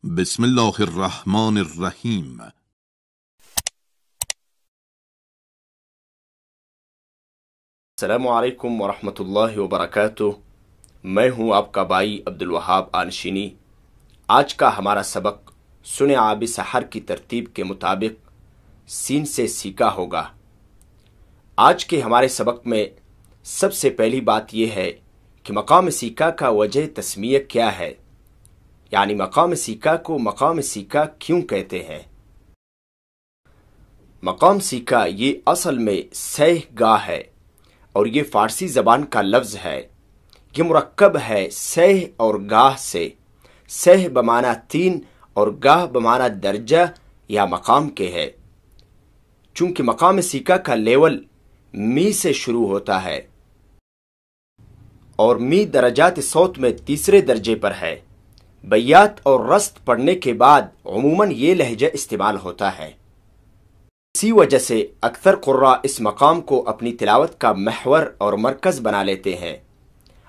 بسم الله الرحمن الرحیم۔ السلام علیکم ورحمۃ اللہ وبرکاتہ۔ میں ہوں آپ کا بھائی عبدالوہاب آنشینی۔ آج کا ہمارا سبق سنیں آب سحر کی ترتیب کے مطابق سین سے سیکھا ہوگا۔ آج کے ہمارے سبق میں سب سے پہلی بات یہ ہے کہ مقام سیکھا کا وجہ تسمیہ کیا ہے، یعنی مقام سیکھا کو مقام سیکھا کیوں کہتے ہیں۔ مقام سیکھا یہ اصل میں سہ گاہ ہے اور یہ فارسی زبان کا لفظ ہے۔ یہ مرکب ہے سہ اور گاہ سے۔ سہ بمعنی تین اور گاہ بمعنی درجہ یا مقام کے ہے۔ چونکہ مقام سیکھا کا لیول می سے شروع ہوتا ہے اور می درجات صوت میں تیسرے درجے پر ہے۔ بیات اور رست پڑھنے کے بعد عموماً یہ لہجہ استعمال ہوتا ہے۔ اسی وجہ سے اکثر قراء اس مقام کو اپنی تلاوت کا محور اور مرکز بنا لیتے ہیں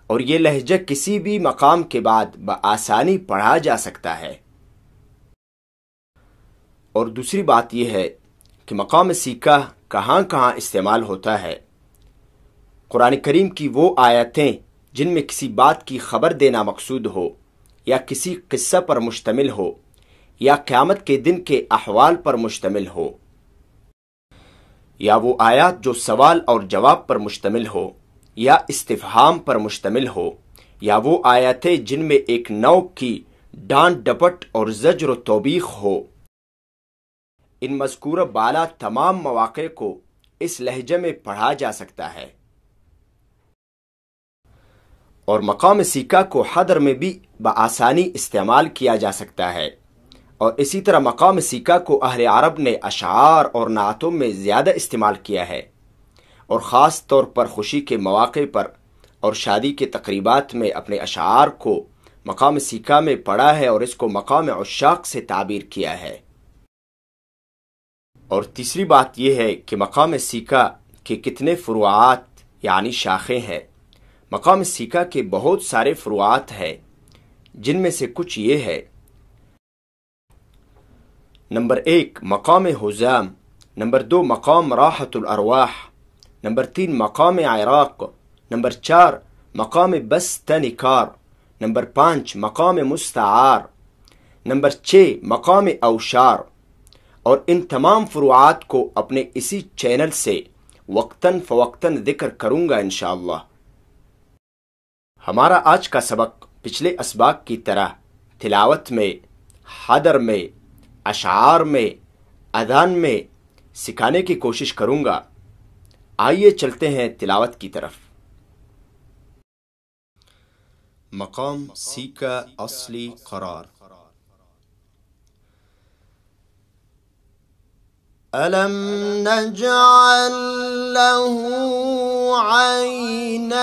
اور یہ لہجہ کسی بھی مقام کے بعد بآسانی پڑھا جا سکتا ہے۔ اور دوسری بات یہ ہے کہ مقام سیکھا کہاں کہاں استعمال ہوتا ہے۔ قرآن کریم کی وہ آیتیں جن میں کسی بات کی خبر دینا مقصود ہو، یا کسی قصہ پر مشتمل ہو، یا قیامت کے دن کے احوال پر مشتمل ہو، یا وہ آیات جو سوال اور جواب پر مشتمل ہو یا استفہام پر مشتمل ہو، یا وہ آیتیں جن میں ایک نوع کی ڈانٹ ڈپٹ اور زجر و توبیخ ہو، ان مذکورہ بالا تمام مواقع کو اس لہجے میں پڑھا جا سکتا ہے۔ اور مقام سیکھا کو حدر میں بھی بآسانی استعمال کیا جا سکتا ہے، اور اسی طرح مقام سیکھا کو اہل عرب نے اشعار اور نعتوں میں زیادہ استعمال کیا ہے، اور خاص طور پر خوشی کے مواقع پر اور شادی کے تقریبات میں اپنے اشعار کو مقام سیکھا میں پڑھا ہے اور اس کو مقام عشاق سے تعبیر کیا ہے۔ اور تیسری بات یہ ہے کہ مقام سیکھا کے کتنے فروعات یعنی شاخیں ہیں۔ مقام سیکھا کے بہت سارے فروعات ہیں، جن میں سے کچھ یہ ہے۔ نمبر 1 مقام حزام، نمبر 2 مقام راحت الارواح، نمبر 3 مقام عراق، نمبر 4 مقام بستنکار، نمبر 5 مقام مستعار، نمبر 6 مقام اوشار۔ اور ان تمام فروعات کو اپنے اسی چینل سے وقتاً فوقتاً ذکر کروں گا انشاءاللہ۔ ہمارا آج کا سبق پچھلے اسباق کی طرح تلاوت میں، حدر میں، اشعار میں، اذان میں سکھانے کی کوشش کروں گا۔ آئیے چلتے ہیں تلاوت کی طرف۔ مقام سیکھا اصلی قرار۔ أَلَمْ نَجْعَلْ لَهُ عَيْنَيْنِ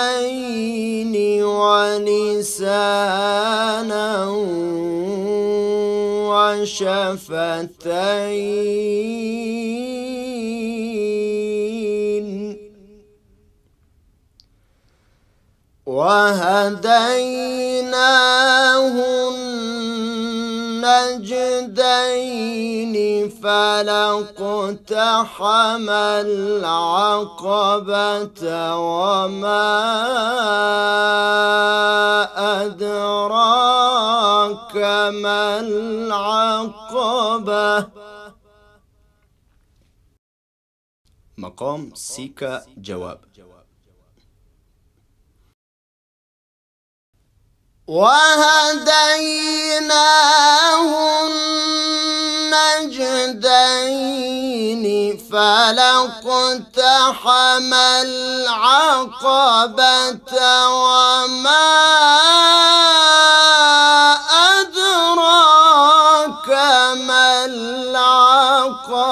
وَلِسَانًا وَشَفَتَيْنِ وَهَدَيْنَاهُ النَّجْدَيْنِ فَلَاقْتَحَمَ الْعَقَبَةَ وَمَا أَدْرَاكَ مَا الْعَقَبَةُ۔ مقام سیکھا جواب۔ وَهَدَيْنَاهُ النَّجْدَيْنِ فَلَاقْتَحَمَ الْعَقَبَةَ وَمَا أَدْرَاكَ مَا الْعَقَبَةُ۔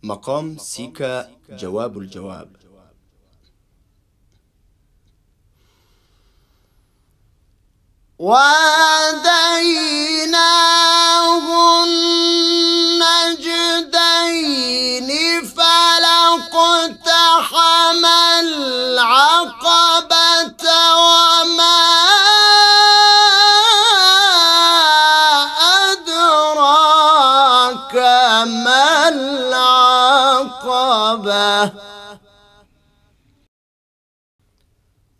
مقام سیکھا جواب الجواب۔ وَهَدَيْنَاهُ النَّجْدَيْنِ فَلَاقْتَحَمَ الْعَقَبَةَ وَمَا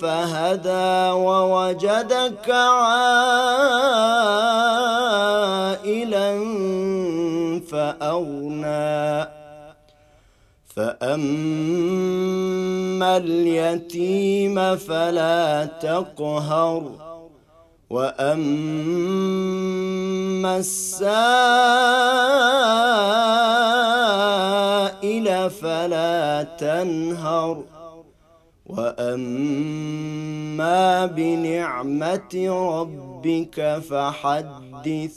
فهدى। ووجدك عائلا فأغنى. فأما اليتيم فلا تقهر. وأما السائل فلا تنهر. وأما بنعمة ربك فحدث।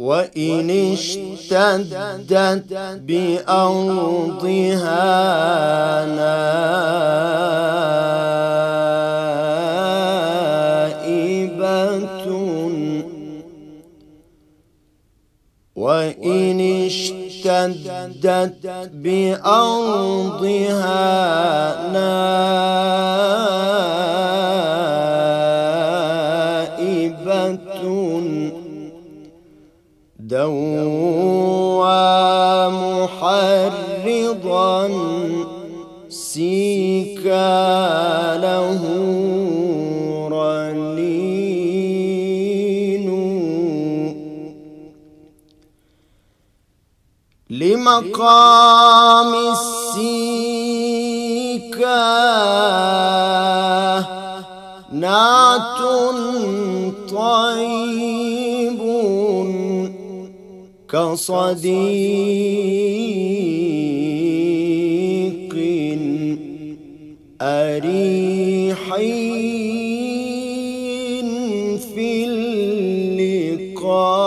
وإن اشتدت بأرضها نائبة. وإن اشتدت بأرضها نائبة دوى محرضا سيكا له رنين. لمقام السيكا نعت طيب كصديق أريحي في اللقاء.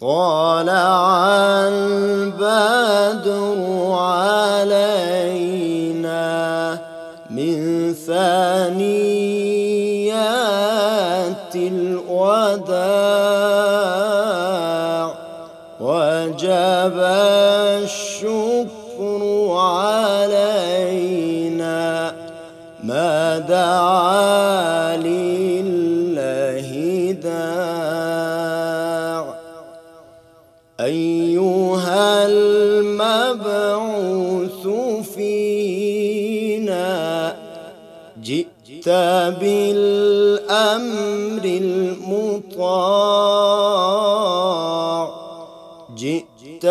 طلع البدر علينا من ثنيات الوداع. وجب الشكر علينا ما دعا لله داع. أيها المبعوث فينا جئت بالأمر المطاع. جئت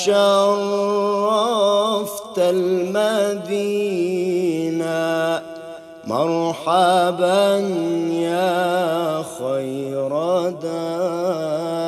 شرفت المدينة مرحبا يا خير داع.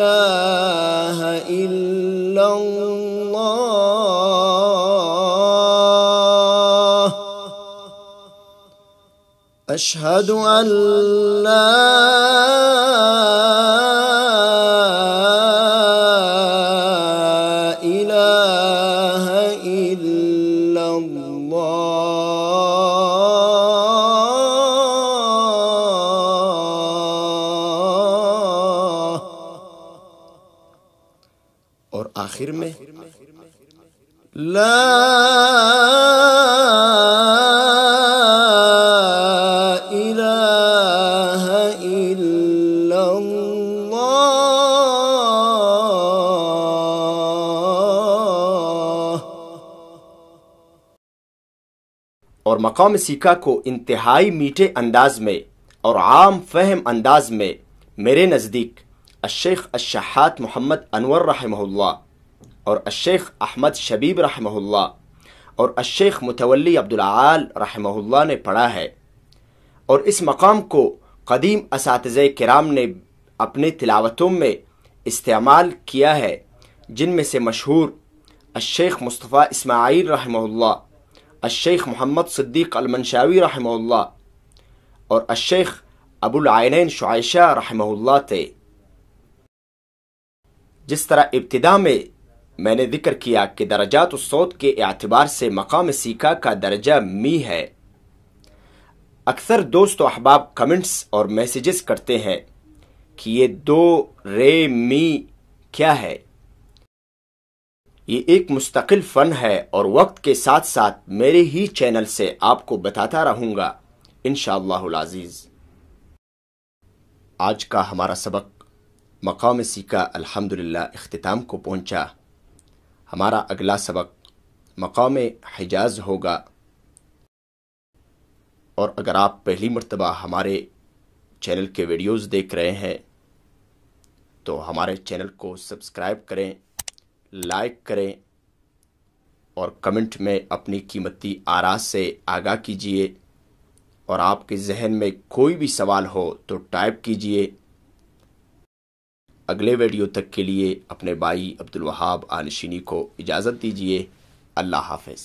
إله إلا الله أشهد أن لا إله إلا الله اور آخر میں لا الہ الا اللہ۔ اور مقام سیکھا کو انتہائی میٹھے انداز میں اور عام فہم انداز میں میرے نزدیک الشیخ الشحات محمد انور رحمہ اللہ اور الشیخ احمد شبیب رحمہ اللہ اور الشیخ متولی عبدالعال رحمہ اللہ نے پڑھا ہے، اور اس مقام کو قدیم اساتذہ کرام نے اپنے تلاوتوں میں استعمال کیا ہے، جن میں سے مشہور الشیخ مصطفیٰ اسماعیل رحمہ اللہ، الشیخ محمد صدیق المنشاوی رحمہ اللہ اور الشیخ ابو العینین شعیشہ رحمہ اللہ تھے۔ جس طرح ابتدا میں نے ذکر کیا کہ درجات الصوت کے اعتبار سے مقام سیکھا کا درجہ می ہے، اکثر دوست و احباب کمنٹس اور میسیجز کرتے ہیں کہ یہ دو رے می کیا ہے۔ یہ ایک مستقل فن ہے اور وقت کے ساتھ ساتھ میرے ہی چینل سے آپ کو بتاتا رہوں گا انشاءاللہ العزیز۔ آج کا ہمارا سبق مقام سیکھا الحمدللہ اختتام کو پہنچا۔ ہمارا اگلا سبق مقام حجاز ہوگا، اور اگر آپ پہلی مرتبہ ہمارے چینل کے ویڈیوز دیکھ رہے ہیں تو ہمارے چینل کو سبسکرائب کریں، لائک کریں اور کمنٹ میں اپنی قیمتی آراء سے آگاہ کیجیے، اور آپ کے ذہن میں کوئی بھی سوال ہو تو ٹائپ کیجیے۔ اگلے ویڈیو تک کے لیے اپنے بھائی عبدالوہاب آنشینی کو اجازت دیجیے۔ اللہ حافظ۔